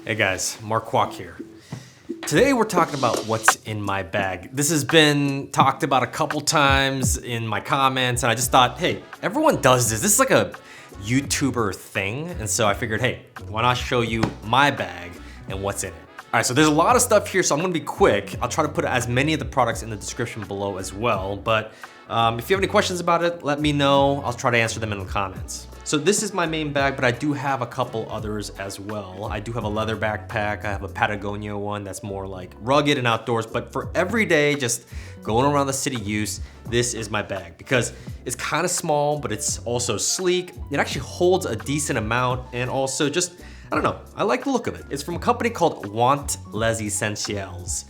Hey guys, Mark Kwok here. Today we're talking about what's in my bag. This has been talked about a couple times in my comments, and I just thought, hey, everyone does this. This is like a YouTuber thing, and so I figured, hey, why not show you my bag and what's in it? All right, so there's a lot of stuff here, so I'm gonna be quick. I'll try to put as many of the products in the description below as well, but if you have any questions about it, let me know. I'll try to answer them in the comments. So this is my main bag, but I do have a couple others as well. I do have a leather backpack. I have a Patagonia one that's more like rugged and outdoors, but for everyday, just going around the city use, this is my bag because it's kind of small, but it's also sleek. It actually holds a decent amount and also just, I don't know, I like the look of it. It's from a company called Want Les Essentiels.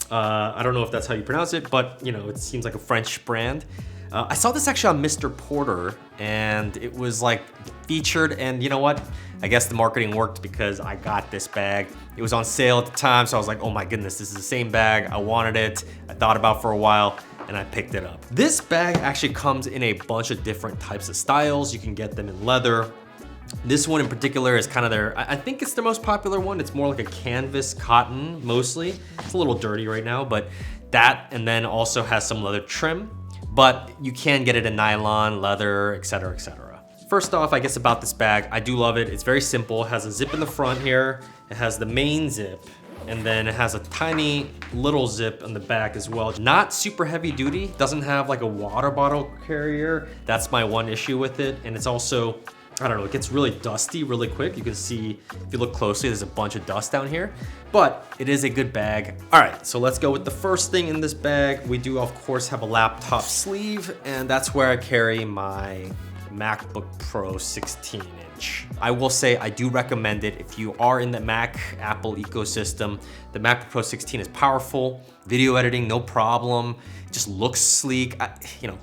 I don't know if that's how you pronounce it, but you know, it seems like a French brand. I saw this actually on Mr. Porter and it was like featured, and you know what? I guess the marketing worked because I got this bag. It was on sale at the time, so I was like, oh my goodness, this is the same bag. I wanted it. I thought about it for a while and I picked it up. This bag actually comes in a bunch of different types of styles. You can get them in leather. This one in particular is kind of their, I think it's their most popular one. It's more like a canvas cotton mostly. It's a little dirty right now, but that, and then also has some leather trim. But you can get it in nylon, leather, etc., etc. First off, I guess about this bag, I do love it. It's very simple. It has a zip in the front here. It has the main zip, and then it has a tiny little zip on the back as well. Not super heavy duty. Doesn't have like a water bottle carrier. That's my one issue with it. And it's also, I don't know, it gets really dusty really quick. You can see, if you look closely, there's a bunch of dust down here, but it is a good bag. All right, so let's go with the first thing in this bag. We do, of course, have a laptop sleeve, and that's where I carry my MacBook Pro 16-inch. I will say I do recommend it if you are in the Mac Apple ecosystem. The MacBook Pro 16 is powerful, video editing, no problem. It just looks sleek.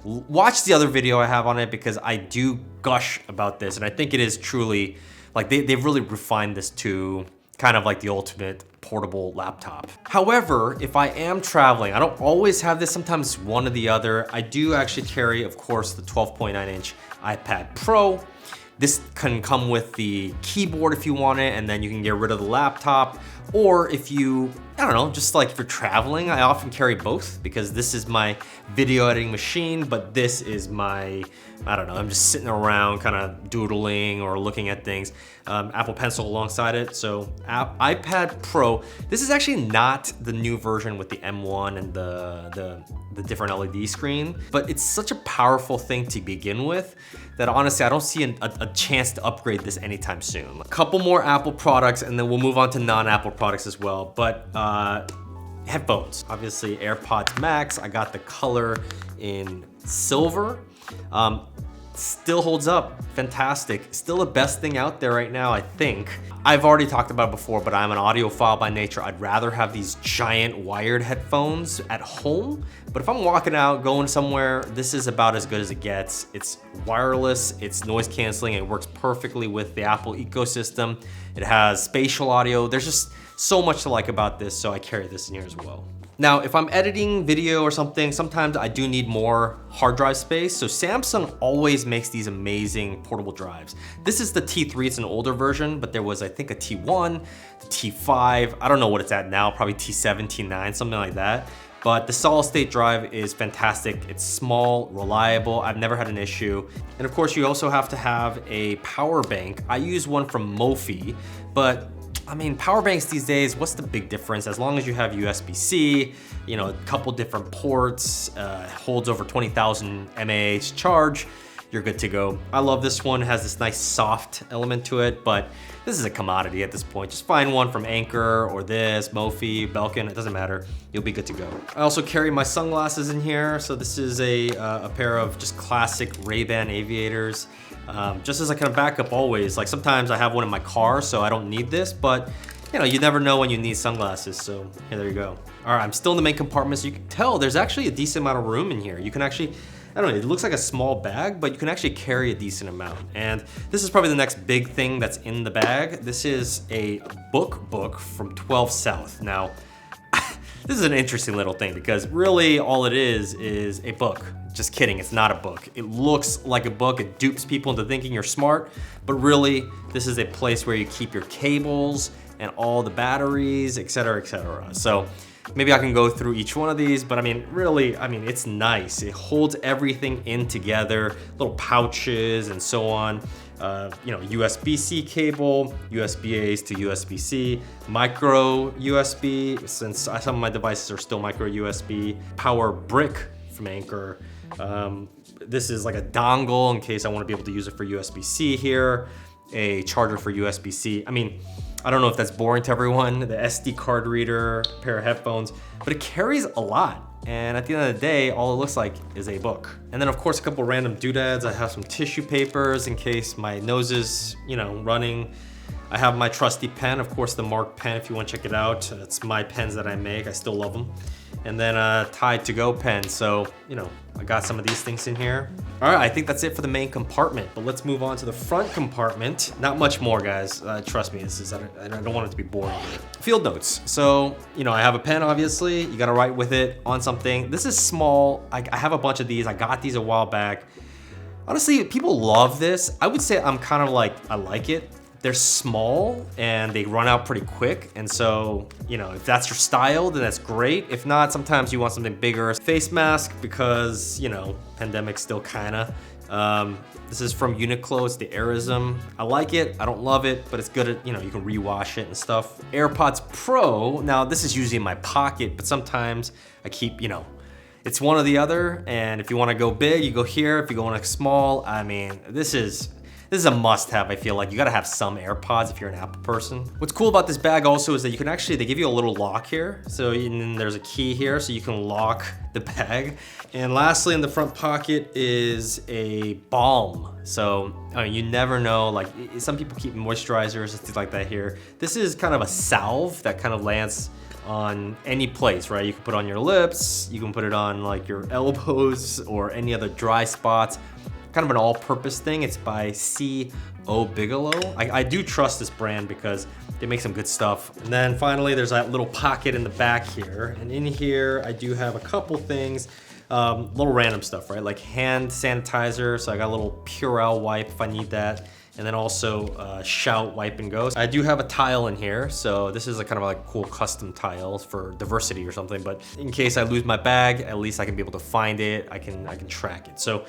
Watch the other video I have on it because I do gush about this, and I think it is truly, like they've really refined this to kind of like the ultimate portable laptop. However, if I am traveling, I don't always have this, sometimes one or the other. I do actually carry, of course, the 12.9-inch iPad Pro. This can come with the keyboard if you want it, and then you can get rid of the laptop. Or if you, I don't know, just like if you're traveling, I often carry both because this is my video editing machine, but this is my, I don't know, I'm just sitting around kind of doodling or looking at things. Apple Pencil alongside it. So iPad Pro, this is actually not the new version with the M1 and the different LED screen, but it's such a powerful thing to begin with that honestly, I don't see a chance to upgrade this anytime soon. A couple more Apple products and then we'll move on to non-Apple products as well, but headphones. Obviously AirPods Max, I got the color in silver. Still holds up, fantastic. Still the best thing out there right now, I think. I've already talked about it before, but I'm an audiophile by nature. I'd rather have these giant wired headphones at home, but if I'm walking out, going somewhere, this is about as good as it gets. It's wireless, it's noise canceling, it works perfectly with the Apple ecosystem. It has spatial audio. There's just so much to like about this, so I carry this in here as well. Now, if I'm editing video or something, sometimes I do need more hard drive space. So Samsung always makes these amazing portable drives. This is the T3, it's an older version, but there was, I think, a T1, T5, I don't know what it's at now, probably T7, T9, something like that. But the solid state drive is fantastic. It's small, reliable. I've never had an issue. And of course, you also have to have a power bank. I use one from Mophie, but I mean, power banks these days, what's the big difference? As long as you have USB-C, you know, a couple different ports, holds over 20,000 mAh charge, you're good to go. I love this one. It has this nice soft element to it, but this is a commodity at this point. Just find one from Anker or this, Mophie, Belkin, it doesn't matter. You'll be good to go. I also carry my sunglasses in here. So this is a pair of just classic Ray-Ban aviators. Just as a kind of backup always. Like sometimes I have one in my car, so I don't need this, but you know, you never know when you need sunglasses. So here, there you go. All right, I'm still in the main compartment, so you can tell there's actually a decent amount of room in here. You can actually, I don't know, it looks like a small bag, but you can actually carry a decent amount. And this is probably the next big thing that's in the bag. This is a book from 12 South. Now, this is an interesting little thing because really all it is a book. Just kidding, it's not a book. It looks like a book, it dupes people into thinking you're smart, but really, this is a place where you keep your cables, and all the batteries, etc., etc. So maybe I can go through each one of these, but I mean, really, I mean, it's nice. It holds everything in together, little pouches and so on. You know, USB-C cable, USB-A's to USB-C, micro USB, since some of my devices are still micro USB, power brick from Anker. This is like a dongle in case I want to be able to use it for USB-C here, a charger for USB-C. I mean, I don't know if that's boring to everyone, the SD card reader, a pair of headphones, but it carries a lot. And at the end of the day, all it looks like is a book. And then of course, a couple random doodads. I have some tissue papers in case my nose is, you know, running. I have my trusty pen, of course, the Mark pen, if you want to check it out. It's my pens that I make, I still love them. And then a Tide to Go pen. So, you know, I got some of these things in here. All right, I think that's it for the main compartment, but let's move on to the front compartment. Not much more, guys. Trust me, I don't want it to be boring. Field notes. So, you know, I have a pen, obviously. You gotta write with it on something. This is small. I have a bunch of these. I got these a while back. Honestly, people love this. I would say I'm kind of like, I like it. They're small and they run out pretty quick. And so, you know, if that's your style, then that's great. If not, sometimes you want something bigger. Face mask because, you know, pandemic still kinda. This is from Uniqlo, it's the Airism. I like it, I don't love it, but it's good at, you know, you can rewash it and stuff. Airpods Pro, now this is usually in my pocket, but sometimes I keep, you know, it's one or the other. And if you wanna go big, you go here. If you go small, I mean, this is a must-have, I feel like. You gotta have some AirPods if you're an Apple person. What's cool about this bag also is that you can actually, they give you a little lock here. So and then there's a key here so you can lock the bag. And lastly, in the front pocket is a balm. So, I mean, you never know, like some people keep moisturizers and things like that here. This is kind of a salve that kind of lands on any place, right? You can put it on your lips, you can put it on like your elbows or any other dry spots. Kind of an all-purpose thing. It's by C.O. Bigelow. I do trust this brand because they make some good stuff. And then finally, there's that little pocket in the back here. And in here, I do have a couple things, little random stuff, right? Like hand sanitizer. So I got a little Purell wipe if I need that. And then also Shout Wipe and Go. I do have a tile in here. So this is a kind of like cool custom tile for diversity or something. But in case I lose my bag, at least I can be able to find it. I can track it. So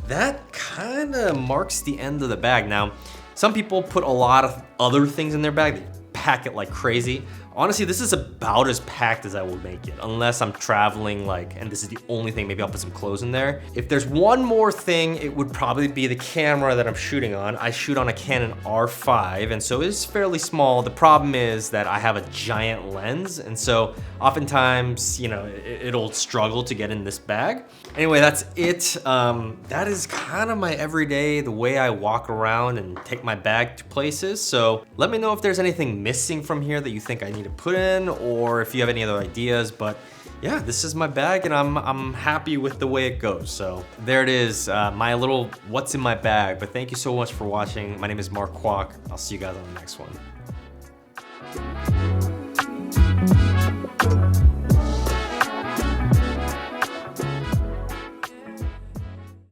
that kind of marks the end of the bag. Now, some people put a lot of other things in their bag. They pack it like crazy. Honestly, this is about as packed as I will make it, unless I'm traveling like, and this is the only thing, maybe I'll put some clothes in there. If there's one more thing, it would probably be the camera that I'm shooting on. I shoot on a Canon R5, and so it's fairly small. The problem is that I have a giant lens, and so oftentimes, you know, it'll struggle to get in this bag. Anyway, that's it. That is kind of my everyday, the way I walk around and take my bag to places. So let me know if there's anything missing from here that you think I need to put in, or if you have any other ideas. But yeah, this is my bag and I'm happy with the way it goes. So there it is, my little what's in my bag. But thank you so much for watching. My name is Mark Kwok. I'll see you guys on the next one.